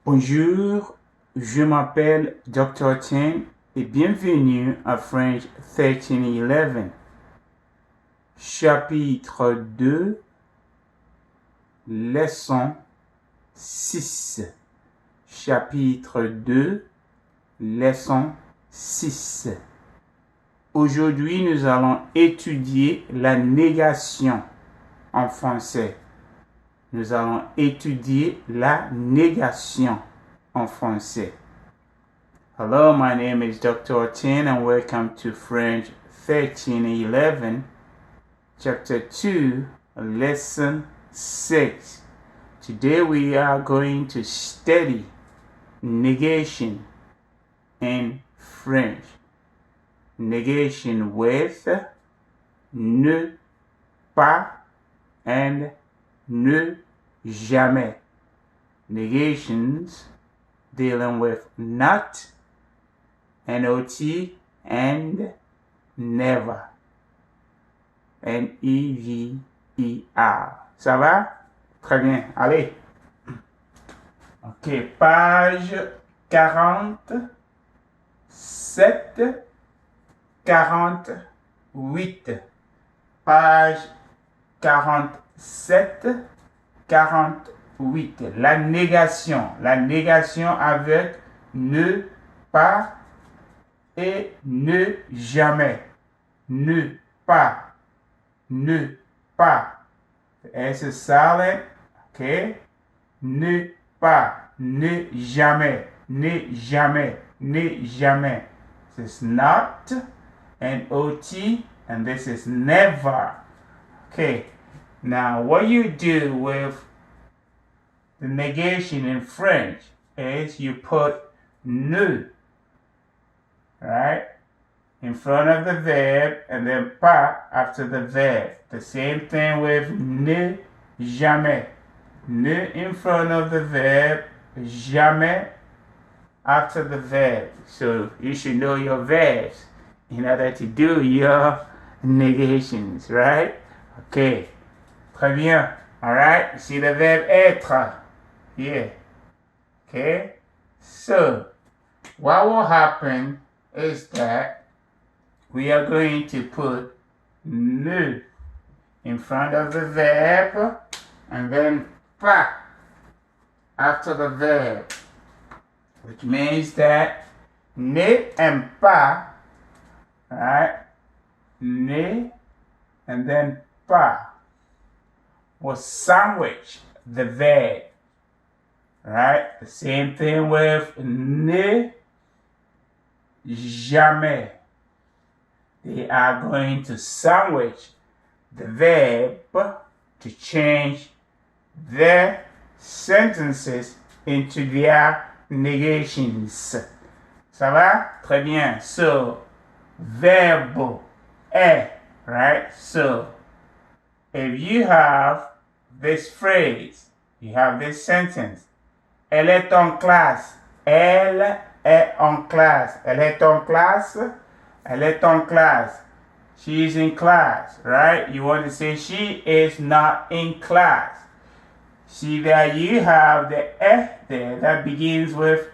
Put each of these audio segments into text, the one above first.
Bonjour, je m'appelle Dr. Chen et bienvenue à French 1311. Chapitre 2, leçon 6. Chapitre 2, leçon 6. Aujourd'hui, nous allons étudier la négation en français. Nous allons étudier la négation en français. Hello, my name is Dr. Tin and welcome to French 1311, Chapter 2, Lesson 6. Today we are going to study negation in French. Negation with ne pas and ne jamais. Negations dealing with not, not, and never. N-E-V-E-R. Ça va? Très bien. Allez. Ok. Page 47, 48. Page 47, 48. La négation. La négation avec ne pas et ne jamais. Ne pas. Ne pas. S silent. OK? Ne pas. Ne jamais. Ne jamais. Ne jamais. This is not. N-O-T. And this is never. Okay. Now, what you do with the negation in French is you put ne, right, in front of the verb and then pas after the verb. The same thing with ne jamais. Ne in front of the verb, jamais after the verb. So you should know your verbs in order to do your negations, right? Okay. Très bien. All right. See the verb être here. Okay. So what will happen is that we are going to put ne in front of the verb and then pas after the verb, which means that ne and pas, right? Ne and then pas will sandwich the verb, right? The same thing with ne jamais. They are going to sandwich the verb to change their sentences into their negations. Ça va? Très bien. So, verbe est, right? So, if you have this phrase, you have this sentence, elle est en classe, elle est en classe, elle est en classe, elle est en classe, she is in class, right? You want to say she is not in class. See that you have the there that begins with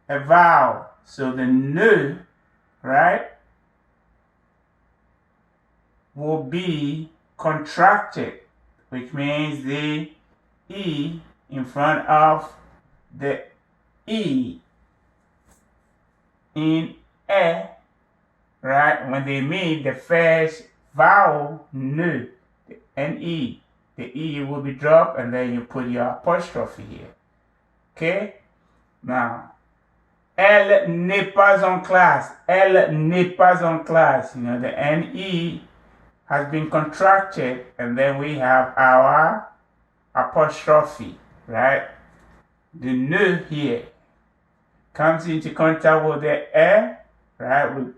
a vowel. So the ne, right, will be contracted, which means the E in front of the E in E, right? When they meet the first vowel, ne, the N-E, the E will be dropped and then you put your apostrophe here. Okay? Now, elle n'est pas en classe. Elle n'est pas en classe. You know, the N-E has been contracted and then we have our apostrophe, right? The ne here comes into contact with the E, right? With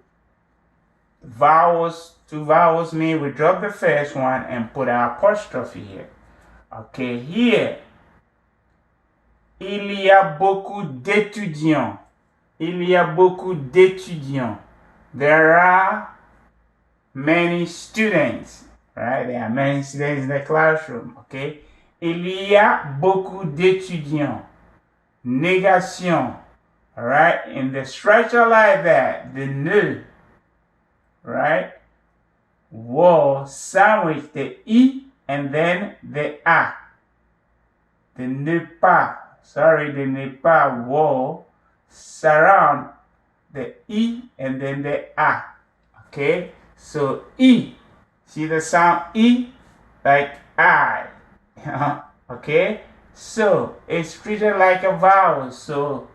vowels, two vowels mean we drop the first one and put our apostrophe here. Okay, here, il y a beaucoup d'étudiants. Il y a beaucoup d'étudiants. There are many students, right? There are many students in the classroom, okay? Il y a beaucoup d'étudiants. Negation. Alright? In the structure like that, the ne, right, will sandwich the I and then the A. The ne pas, the ne pas will surround the I and then the A. Okay? So I, see the sound I? Like I. Okay? So it's treated like a vowel. So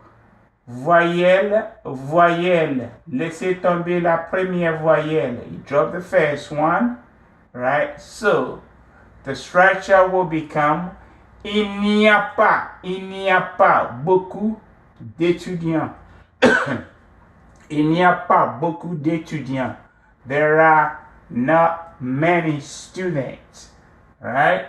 voyelle, voyelle. Laissez tomber la première voyelle. You drop the first one, right? So the structure will become il n'y a pas beaucoup d'étudiants. Il n'y a pas beaucoup d'étudiants. There are not many students, right?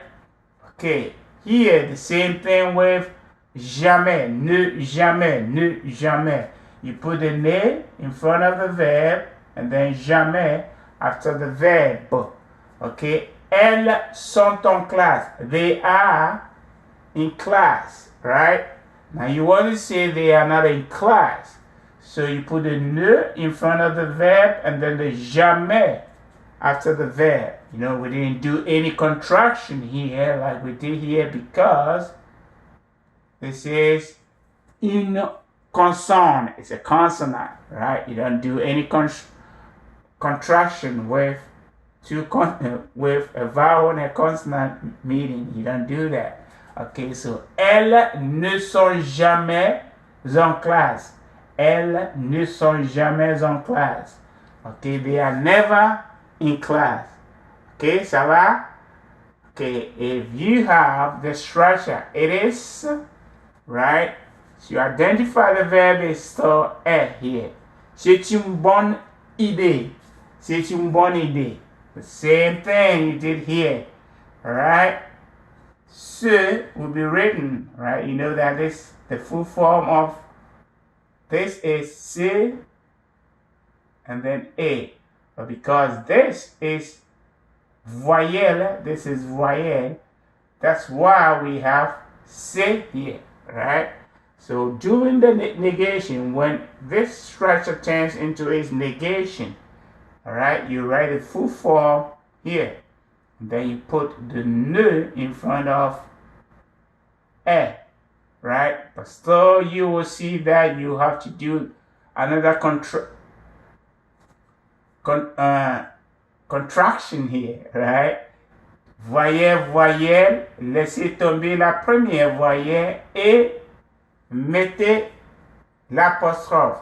Okay, here the same thing with jamais, ne jamais, ne jamais. You put the ne in front of the verb and then jamais after the verb. Okay, elles sont en classe. They are in class, right? Now you want to say they are not in class. So you put the ne in front of the verb and then the jamais after the verb. You know, we didn't do any contraction here like we did here because this is une consonne. It's a consonant, right? You don't do any contraction with with a vowel and a consonant meeting. You don't do that. Okay, so elles ne sont jamais en classe. Elles ne sont jamais en classe. Okay, they are never in class. Okay, ça va? Okay, if you have the structure, it is, right? So you identify the verb is still here. C'est une bonne idée. C'est une bonne idée. The same thing you did here, alright? Ce will be written, right? You know that this, the full form of this is C and then A. But because this is voyelle, this is voyelle, that's why we have C here, right? So during the negation, when this structure turns into its negation, alright, you write the full form here. Then you put the ne in front of a, right? But still you will see that you have to do another contraction here, right? Voyelle, voyelle, laissez tomber la première voyelle et mettez l'apostrophe.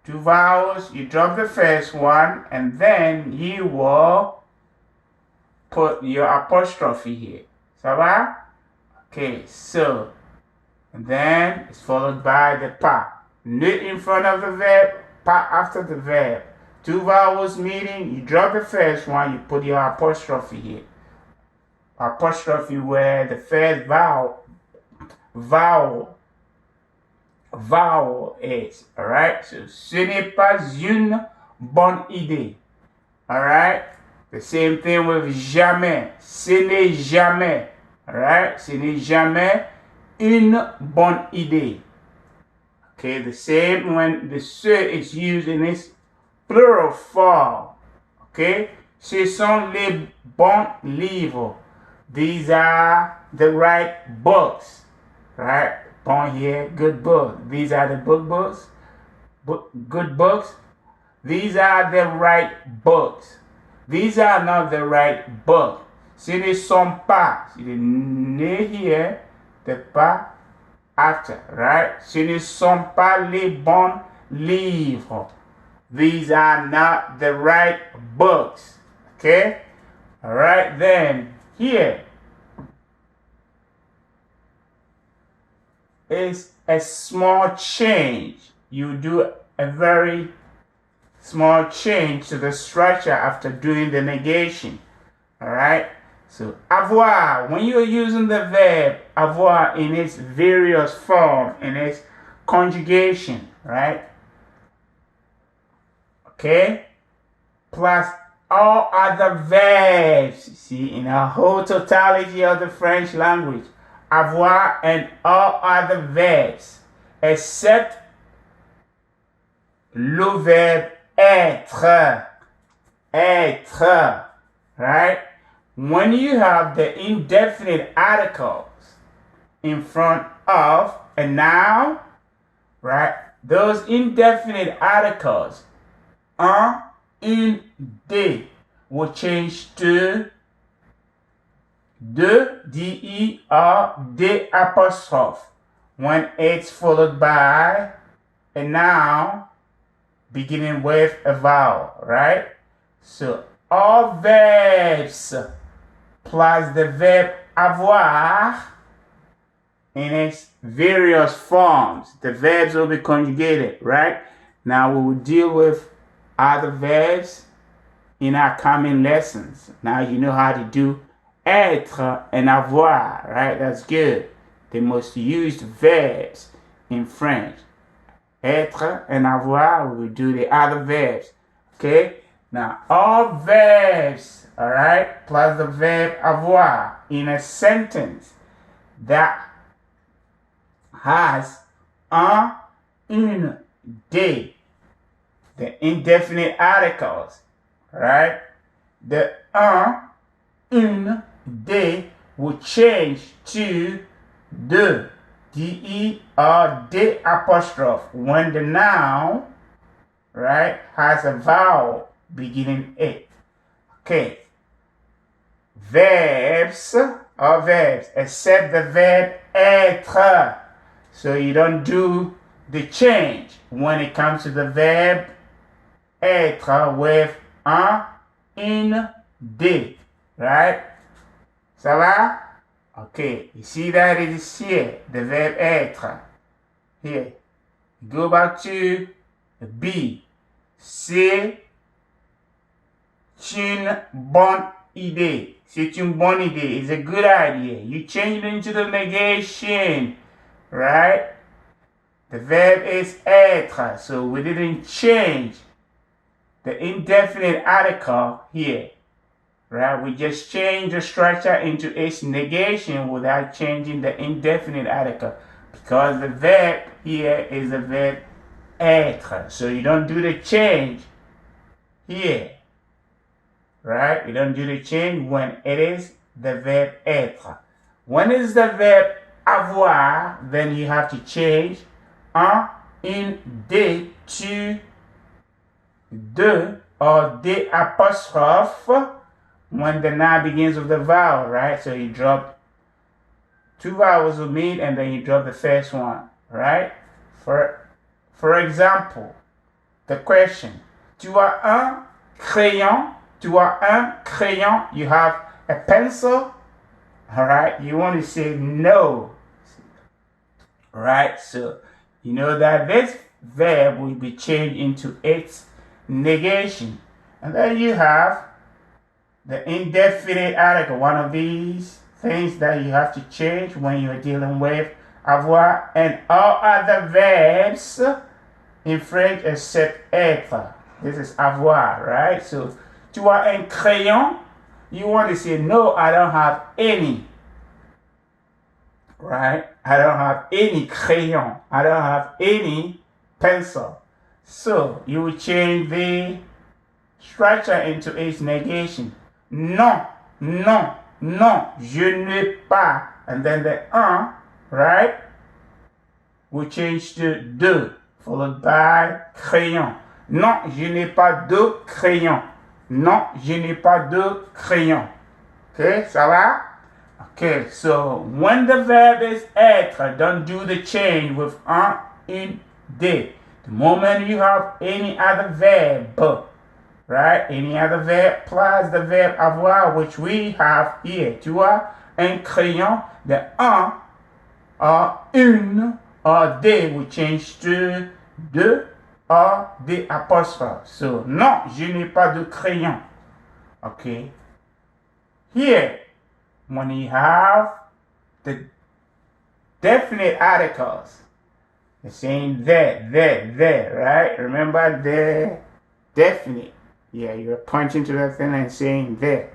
Two vowels, you drop the first one and then you will put your apostrophe here. Ça va? Okay, so, and then it's followed by the pas. Ne in front of the verb, pas after the verb. Two vowels meeting, you drop the first one, you put your apostrophe here. Apostrophe where the first vowel is, alright? So, ce n'est pas une bonne idée, alright? The same thing with jamais. Ce n'est jamais, alright? Ce n'est jamais une bonne idée. Okay, the same when the ce is used in its plural form. Okay, ce sont les bons livres. These are the right books, right? Bon here, good book. These are the books. Good books. These are the right books. These are not the right book. Ce ne sont pas. See the ne here, the pas after, right? Ce ne sont pas les bons livres. These are not the right books. Okay? Alright, then here is a small change. You do a very small change to the structure after doing the negation. Alright? So, avoir, when you're using the verb avoir in its various form, in its conjugation, right? Okay? Plus all other verbs, see, in a whole totality of the French language, avoir, and all other verbs except le verbe être. Être. Right? When you have the indefinite articles in front of a noun, right? Those indefinite articles, un, une, des, will change to de, D-E-R, des apostrophe when it's followed by a noun beginning with a vowel, right? So all verbs plus the verb avoir in its various forms. The verbs will be conjugated, right? Now we will deal with other verbs in our coming lessons. Now you know how to do être and avoir, right? That's good. The most used verbs in French. Être and avoir, we will do the other verbs. Okay? Now all verbs, all right, plus the verb avoir in a sentence that has un, une, des, the indefinite articles, right? The un, une, des will change to de, D-E-R, des apostrophe when the noun, right, has a vowel beginning it. Okay. Verbs or verbs except the verb être. So you don't do the change when it comes to the verb être with un, une, des. Right? Ça va? Okay. You see that it is here, the verb être. Here. Go back to B. C'est une bonne idée. C'est une bonne idée. It's a good idea. You change it into the negation, right? The verb is être, so we didn't change the indefinite article here, right? We just changed the structure into its negation without changing the indefinite article because the verb here is the verb être. So you don't do the change here. Right? You don't do the change when it is the verb être. When it's the verb avoir, then you have to change un, une, des to de or des apostrophe when the noun begins with the vowel, right? So you drop two vowels of meat and then you drop the first one, right? For example, the question, tu as un crayon? Tu as un crayon? You have a pencil? All right, you want to say no. Right, so you know that this verb will be changed into its negation. And then you have the indefinite article, one of these things that you have to change when you're dealing with avoir and all other verbs in French except être. This is avoir, right? So, tu as un crayon? You want to say, no, I don't have any. Right? I don't have any crayon. I don't have any pencil. So, you will change the structure into its negation. Non, non, non, je n'ai pas. And then the un, right, will change to de, followed by crayon. Non, je n'ai pas de crayon. Non, je n'ai pas de crayon. Okay, ça va? Okay, so when the verb is être, don't do the change with un, une, des. The moment you have any other verb, right? Any other verb plus the verb avoir, which we have here. Tu as un crayon, the un or une or des will change to de or des apostrophes. So, non, je n'ai pas de crayon. Okay. Here, when you have the definite articles, the saying there, right? Remember the definite. Yeah, you're pointing to that thing and saying there.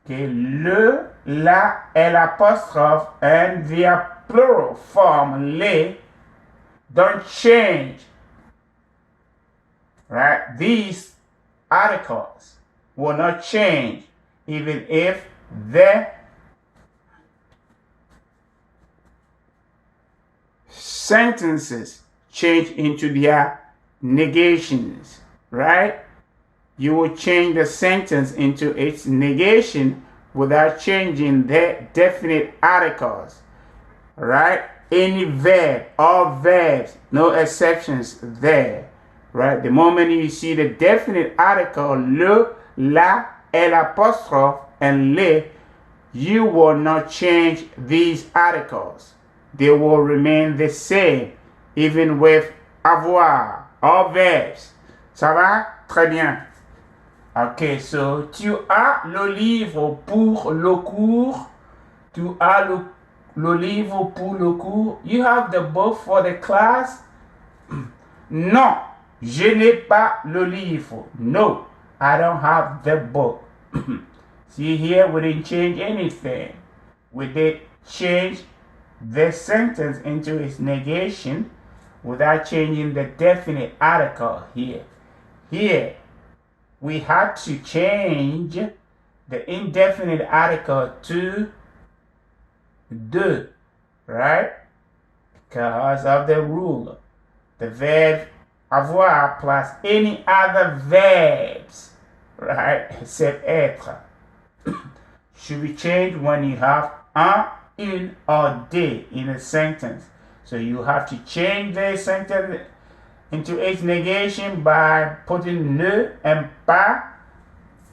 Okay, le, la, l'apostrophe, and the plural form les don't change. Right? These articles will not change even if the sentences change into their negations, right? You will change the sentence into its negation without changing the definite articles, right? Any verb, all verbs, no exceptions there, right? The moment you see the definite article, le, la, l'apostrophe, and le, you will not change these articles. They will remain the same, even with avoir, all verbs. Ça va? Très bien. Ok, so tu as le livre pour le cours. Tu as le livre pour le cours. You have the book for the class. Non, je n'ai pas le livre. No, I don't have the book. See here, we didn't change anything. We did change the sentence into its negation without changing the definite article here. Here, we had to change the indefinite article to de, right? Because of the rule. The verb avoir plus any other verbs, right? Except être. Should be changed when you have un, une, or des in a sentence. So you have to change the sentence into its negation by putting ne and pas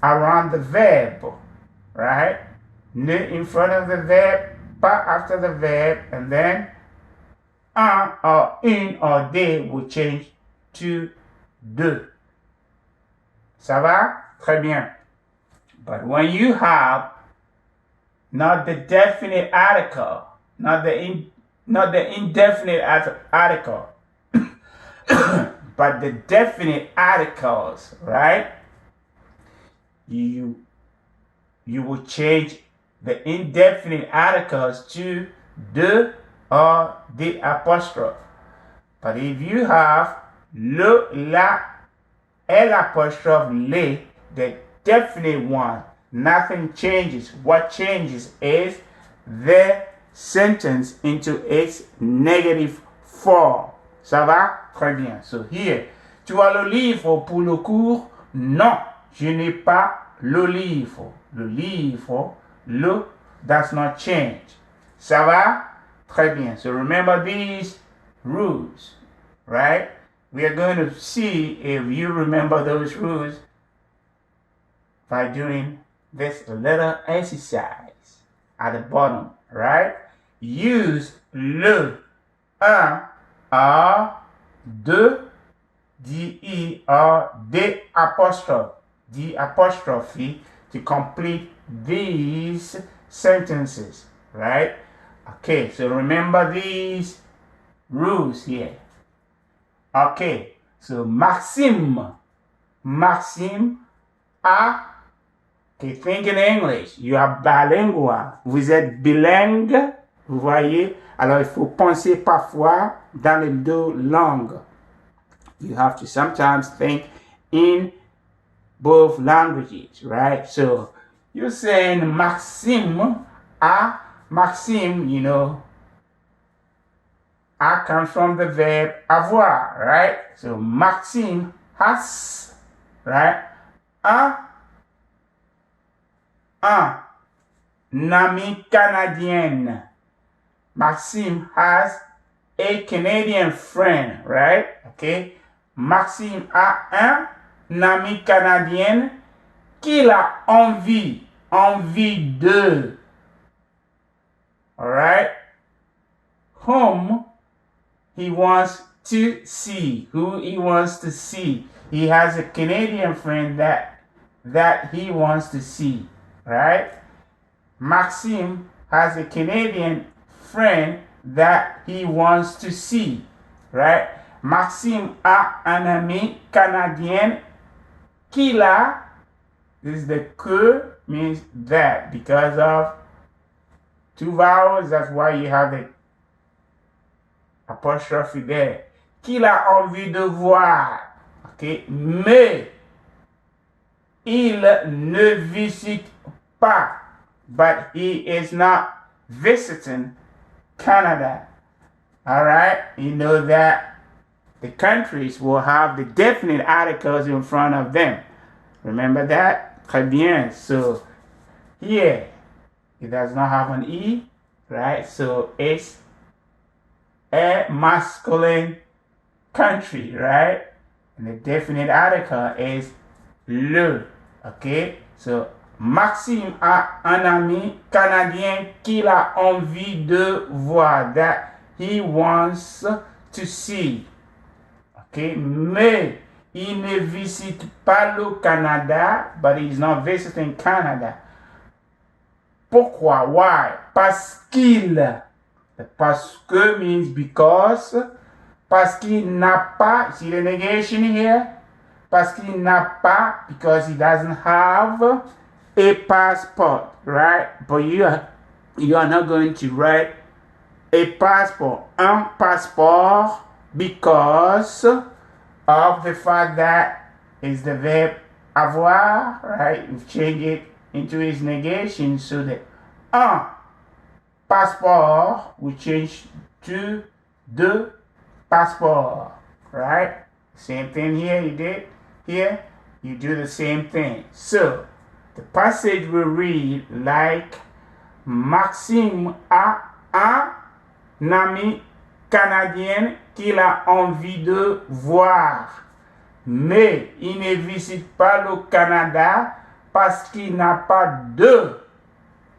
around the verb, right? Ne in front of the verb, pas after the verb, and then un or une or des will change to de. Ça va? Très bien. But when you have not the definite article, not the indefinite article, but the definite articles, right? You will change the indefinite articles to de or the apostrophe. But if you have le, la, l'apostrophe, les, the definite one, nothing changes. What changes is the sentence into its negative form. Ça va? Très bien. So here, tu as le livre pour le cours? Non, je n'ai pas le livre. Le livre, le does not change. Ça va? Très bien. So remember these rules, right? We are going to see if you remember those rules by doing this little exercise at the bottom, right? Use le, un, a, de, de, or the apostrophe to complete these sentences, right? Okay, so remember these rules here. Okay, so Maxime a. Okay, think in English. You are bilingual. Vous êtes bilingue. Vous voyez? Alors, il faut penser parfois dans les deux langues. You have to sometimes think in both languages, right? So, you're saying Maxime a. Maxime, you know, a comes from the verb avoir, right? So, Maxime has, right? Un ami canadien. Maxime has a Canadian friend, right? Okay. Maxime a un ami canadien qu'il a envie de. All right. Whom he wants to see. Who he wants to see. He has a Canadian friend that he wants to see. Right? Maxime has a Canadian friend that he wants to see. Right? Maxime a un ami canadien qu'il a. This is the que means that. Because of two vowels, that's why you have the apostrophe there. Qu'il a envie de voir. Okay? Mais il ne visite pas. But he is not visiting Canada. Alright? You know that the countries will have the definite articles in front of them. Remember that? Très bien. So here, it does not have an E, right? So it's a masculine country, right? And the definite article is le. Okay? So Maxime a un ami canadien qu'il a envie de voir, that he wants to see. Okay? Mais il ne visite pas le Canada, but he's not visiting Canada. Pourquoi? Why? Parce qu'il. Parce que means because. Parce qu'il n'a pas. See the negation here? Parce qu'il n'a pas, because he doesn't have a passport, right? But you are not going to write a passport, un passeport, because of the fact that it's the verb avoir, right? We've changed it into its negation, so that un passeport we change to deux passport, right? Same thing here, you did here, you do the same thing. So the passage will read like Maxime a un ami canadien qu'il a envie de voir, mais il ne visite pas le Canada parce qu'il n'a pas de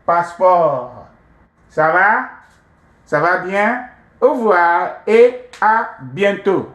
passeport. Ça va? Ça va bien? Au revoir et à bientôt.